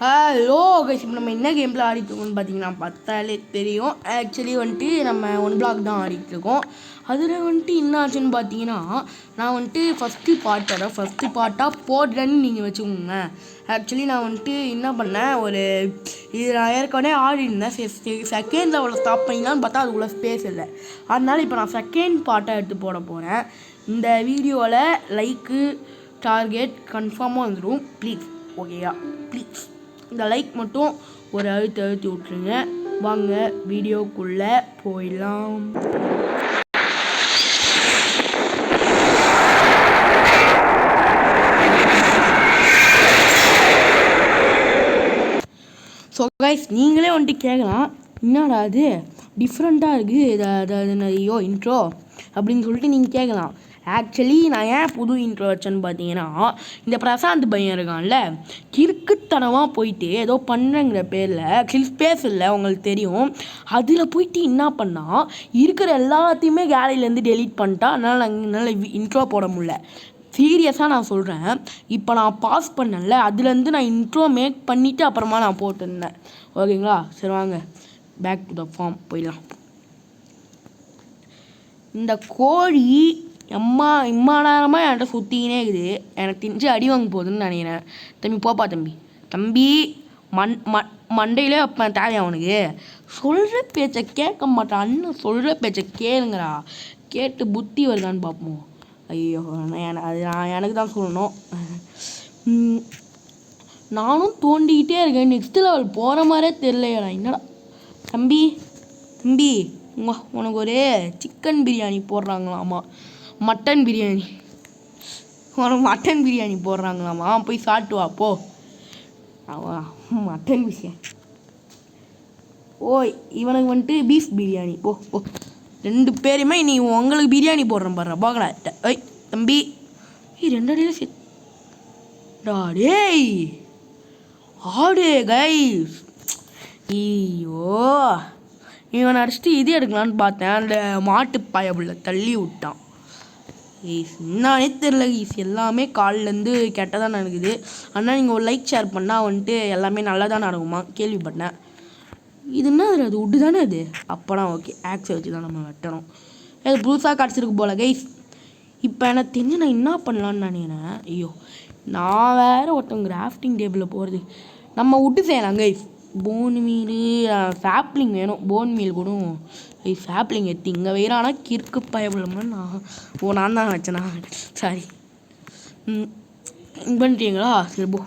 Hello guys, இப்போ நம்ம என்ன கேமில் ஆடிட்டுருக்கோம்னு பார்த்தீங்கன்னா பார்த்தாலே தெரியும். ஆக்சுவலி வந்துட்டு நம்ம ஒன் பிளாக் தான் ஆடிட்டுருக்கோம். அதில் வந்துட்டு என்ன ஆச்சுன்னு பார்த்தீங்கன்னா, நான் வந்துட்டு ஃபஸ்ட்டு பார்ட்டாக போடுறேன்னு நீங்கள் வச்சுக்கோங்க. ஆக்சுவலி நான் வந்துட்டு என்ன பண்ணேன், இது நான் ஏற்கனவே ஆடிருந்தேன். செகண்ட் லெவலில் ஸ்டாப் பண்ணிங்களான்னு பார்த்தா அதுக்குள்ளே ஸ்பேஸ் இல்லை. அதனால் இப்போ நான் செகண்ட் பார்ட்டாக எடுத்து போட போகிறேன். இந்த வீடியோவில் லைக்கு டார்கெட் கன்ஃபார்மாக வந்துடும். ப்ளீஸ், ஓகேயா? ப்ளீஸ் இந்த லைக் மட்டும் ஒரு அழுத்தி விட்ருங்க. வாங்க வீடியோக்குள்ளே போயிடலாம். ஸோ கைஸ், நீங்களே வந்துட்டு கேட்கலாம், என்னடா அது டிஃப்ரெண்ட்டாக இருக்குது ஐயோ இன்ட்ரோ அப்படின்னு சொல்லிட்டு நீங்கள் கேட்கலாம். ஆக்சுவலி நான் ஏன் புது இன்ட்ரோ வச்சேன்னு பார்த்தீங்கன்னா, இந்த பிரசாந்த் பையன் இருக்கான்ல, கிறுக்குத்தனமாக போயிட்டு ஏதோ பண்ணுறங்கிற பேரில் ஸ்பேஸ் இல்லை உங்களுக்கு தெரியும். அதில் போயிட்டு என்ன பண்ணால் இருக்கிற எல்லாத்தையுமே கேலரியிலேருந்து டெலீட் பண்ணிட்டா. அதனால் என்னால் இன்ட்ரோ போட முடியல. சீரியஸாக நான் சொல்கிறேன். இப்போ நான் பாஸ் பண்ணல, அதுலேருந்து நான் இன்ட்ரோ மேக் பண்ணிவிட்டு அப்புறமா நான் போட்டிருந்தேன். ஓகேங்களா? சரி வாங்க பேக் டு த ஃபார்ம் போயிடலாம். இந்த கோழி இம்மா நேரமாக என்கிட்ட சுற்றிக்கினே இருக்குது. எனக்கு தெரிஞ்சு அடி வாங்க போகுதுன்னு நினைக்கிறேன். தம்பி போப்பா தம்பி மண்டையிலே வைப்பேன் தேவை அவனுக்கு. சொல்கிற பேச்சை கேட்க மாட்டான். அண்ணன் சொல்கிற பேச்சை கேளுங்கடா. கேட்டு புத்தி வருதான்னு பார்ப்போம். ஐயோ, எனக்கு தான் சொல்லணும். நானும் தோண்டிக்கிட்டே இருக்கேன். நெக்ஸ்ட் லெவல் போகிற மாதிரியே தெரியலையா. என்னடா தம்பி உனக்கு ஒரு சிக்கன் பிரியாணி போடுறாங்களாமா, மட்டன் பிரியாணி போடுறாங்களாமா. போய் சாப்பிட்டு வா போ. மட்டன் பிரியாணி இவனுக்கு வந்துட்டு பீஃப் பிரியாணி. போ 2 பேருமே நீ உங்களுக்கு பிரியாணி போடுறேன் பாரு. போகடா தம்பி. 2 அடியில் டேய் ஆடு கைஸ். ஐயோ, இவனை அடிச்சுட்டு இது எடுக்கலான்னு பார்த்தேன். அந்த மாட்டு பயபுள்ள தள்ளி விட்டான். என்னானே தெரில ஈஸ். எல்லாமே காலிலேருந்து கெட்டதான் நடக்குது. ஆனால் நீங்கள் ஒரு லைக் ஷேர் பண்ணால் வந்துட்டு எல்லாமே நல்லா தான் நடக்குமா கேள்விப்பட்டேன். இது என்ன அது உட்டு தானே அது? அப்போனா ஓகே, ஆக்ஸை வச்சு தான் நம்ம வெட்டணும். அது புதுசாக கிடச்சிருக்கு போல் கைஸ். இப்போ எனக்கு தெரிஞ்சு நான் என்ன பண்ணலான்னு நினைக்கிறேன். ஐயோ, நான் வேறு ஒருத்தவங்க கிராஃப்டிங் டேபிளில் போகிறது. நம்ம விட்டு செய்யலாம் கைஸ். போன் மீல் சாப்ளிங் வேணும். போன் மீல் கூட சாப்ளிங் எடுத்து இங்கே வைறானா கிறுக்கு பயப்படலாமா. நான் தான் வச்சேனா? சாரி. பண்ணிட்டீங்களா? சரி போ.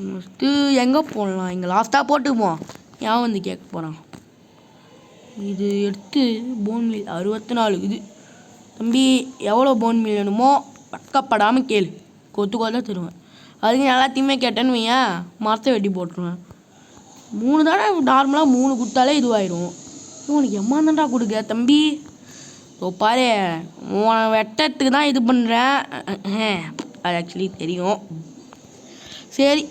ஃபஸ்ட்டு எங்கே போடலாம்? இங்கே லாஸ்ட்டாக போட்டுப்போம். ஏன் வந்து கேட்க போகிறான். இது எடுத்து போன் மீல் 64 இது. தம்பி எவ்வளோ போன் மீல் வேணுமோ பக்கப்படாமல் கேளு, கொத்து தருவேன். அதுக்கு எல்லாத்தையுமே கேட்டேன்னு வையன், மரத்தை வெட்டி போட்டுருவேன். 3 தானே நார்மலாக 3 கொடுத்தாலே இதுவாயிடும். உனக்கு எம்மாந்தாண்டா கொடுக்க தம்பி. பாரு, உன வெட்டத்துக்கு தான் இது பண்ணுறேன். அது ஆக்சுவலி தெரியும். சரி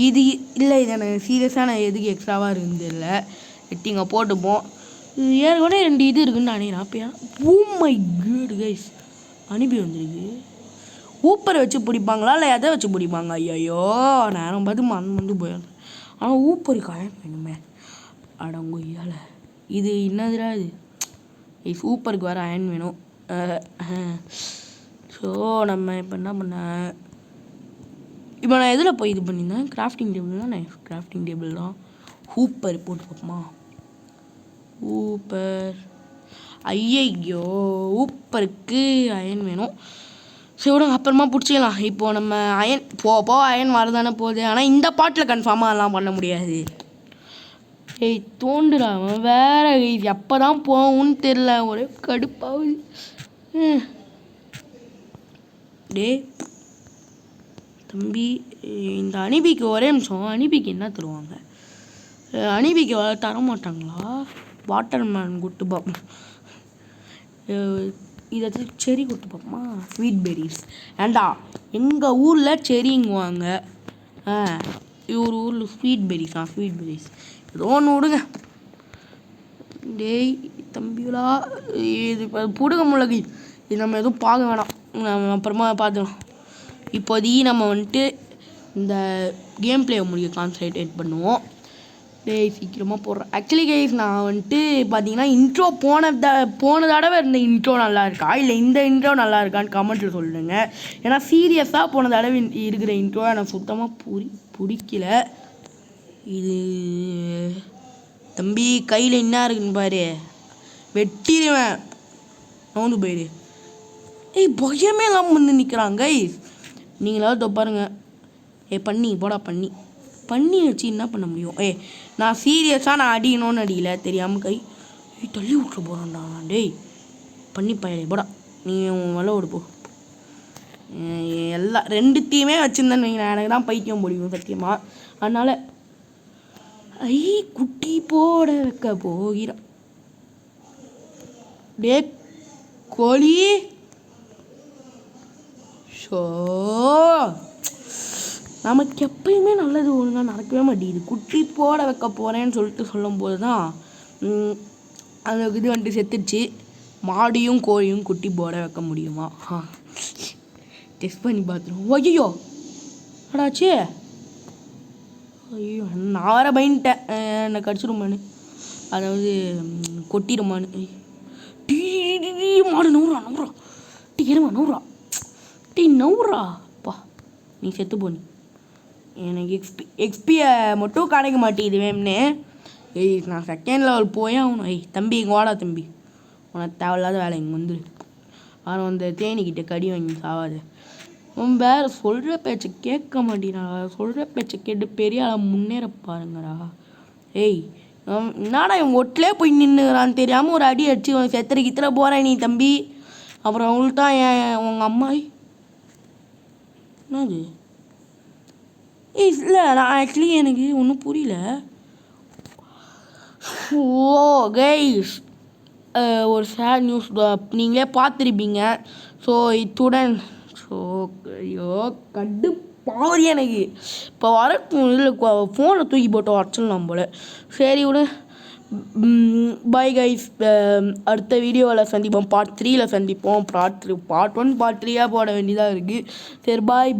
இது இல்லை, இது எனக்கு சீரியஸாக நான் எதுக்கு எக்ஸ்ட்ராவாக இருக்குது இல்லை. வெட்டிங்க போட்டுப்போம். ஏற்கனவே 2 இது இருக்குன்னு நினைக்கிறேன். ஓ மை காட் கைஸ், அனுப்பி வந்துருக்கு. ஊப்பரை வச்சு பிடிப்பாங்களா இல்லை எதை வச்சு பிடிப்பாங்க? ஐயோ, நேரம் பார்த்து வந்து போயிடும். ஆனால் ஊப்பரி காயம் வேணுமே அடங்கொய்யால. இது என்னதுடா இது? சூப்பருக்கு வேறு அயன் வேணும். ஸோ நம்ம இப்போ என்ன பண்ண, இப்போ நான் எதில் போய் இது பண்ணியிருந்தேன்? கிராஃப்டிங் டேபிள் தான். கிராஃப்டிங் டேபிள் தான். ஊப்பர் போட்டு பார்ப்போமா? ஊப்பர் ஐயோ, ஊப்பருக்கு அயன் வேணும். சரி விடுங்க, அப்புறமா பிடிச்சிக்கலாம். இப்போது நம்ம அயன் அயன் வரதானே போகுது. ஆனால் இந்த பாட்டில் கன்ஃபார்மாக எல்லாம் பண்ண முடியாது. தோண்டுறான் வேறு. எப்போ தான் போகும்னு தெரில, ஒரே கடுப்பாகுது. தம்பி இந்த அனிபிக்கு ஒரே நிமிஷம். அனிபிக்கு என்ன தருவாங்க? அனிபிக்கு தரமாட்டாங்களா? வாட்டர்மேலன் கொடுத்து பார்ப்போம். இதை செரி கொடுத்து பார்ப்போமா? Sweet berries. ஏண்டா எங்கள் ஊரில் செரிங்குவாங்க, இவர் ஊரில் ஸ்வீட் பெரிஸ். ஏதோ ஒன்று விடுங்க. டேய் தம்பிகளா, இது இப்போ பிடுங்க முள்ளகி. இது நம்ம எதுவும் பார்க்க வேணாம், நம்ம அப்புறமா பார்த்துக்கலாம். இப்போதைக்கு நம்ம வந்துட்டு இந்த கேம் பிளேயை முடிய கான்சன்ட்ரேட் பண்ணுவோம். டேய் சீக்கிரமாக போடுறேன். ஆக்சுவலி கைஸ் நான் வந்துட்டு பார்த்தீங்கன்னா இன்ட்ரோ போன தடவை இருந்த இன்ட்ரோ நல்லா இருக்கா இல்லை இந்த இன்ட்ரோ நல்லா இருக்கான்னு கமெண்ட்டில் சொல்லுங்க. ஏன்னா சீரியஸாக போன தடவை இருக்கிற இன்ட்ரோ எனக்கு சுத்தமாக பிடிக்கல. இது தம்பி கையில் என்ன இருக்குன்னு பாரு, வெட்டிடுவேன். நோந்து போயிடு. ஏய் பயமே இல்லாமல் வந்து நிற்கிறாங்க கைஸ். நீங்களாவது பாருங்க. பண்ணி போடா பண்ணி வச்சு என்ன பண்ண முடியும்? நான் சீரியஸாக நான் அடிக்கணும்னு அடிக்கல, தெரியாமல் கை தள்ளி விட்ற போகிறான்டா. டேய் பண்ணி பயலே போடா, நீ விளை விடுப்போ. எல்லாம் ரெண்டுத்தையுமே வச்சுருந்தேன்னு வைங்க, எனக்கு தான் பைத்தியம் பிடிக்கும் சத்தியமாக. அதனால் குட்டி போட வைக்க போகிறான். டே கோழி ஷோ, நமக்கு எப்பயுமே நல்லது ஒழுங்காக நடக்கவே மாட்டேங்குது. குட்டி போட வைக்க போகிறேன்னு சொல்லிட்டு சொல்லும்போது தான் அந்த இது வந்துட்டு செத்துடுச்சு. மாடியும் கோழியும் குட்டி போட வைக்க முடியுமா? டெஸ்ட் பண்ணி பார்த்துருவோம். ஐயோ அடாச்சு, ஐயோ நான் வர பயன்ட்டேன் என்னை கடிச்சிடுமான்னு, அதாவது கொட்டிடுமான்னு. மாடு நவுறா எருமா நவுறா அப்பா, நீ செத்து போனி. எனக்கு எக்ஸ்பியை மட்டும் கிடைக்க மாட்டேங்குது வேம்னு. நான் செகண்ட் லெவல் போய் ஆகணும். தம்பி இங்கே வாடா தம்பி, உனக்கு தேவையில்லாத வேலை இங்கே வந்துடு. அவன் வந்து தேனிக்கிட்ட கடி வாங்கி சாவாது. அவன் வேறு சொல்கிற பேச்சை கேட்க மாட்டேங்கிறா. சொல்கிற பேச்சை கேட்டு பெரிய ஆளை முன்னேற பாருங்கடா. என்னடா இவன் ஒட்டிலே போய் நின்றுறான்னு தெரியாமல் ஒரு அடி அடிச்சு செத்துற போகிறேன் நீ தம்பி. அப்புறம் அவங்களுக்கு தான் உங்கள் அம்மா என்னது? இல்லை நான் ஆக்சுவலி எனக்கு ஒன்றும் புரியல. ஓ கைஸ், ஒரு சேட் நியூஸ் நீங்களே பார்த்துருப்பீங்க. ஸோ இத்துடன் ஐயோ கடுப்பாவது எனக்கு இப்போ வர இல்லை, ஃபோனை தூக்கி போட்டு வச்சிடலாம் போல். சரி விட. பாய் கைஸ், அடுத்த வீடியோவில் சந்திப்போம். பார்ட் 3ல் சந்திப்போம். பார்ட் 1 பார்ட் 3 போட வேண்டியதாக இருக்குது. சரி பாய்.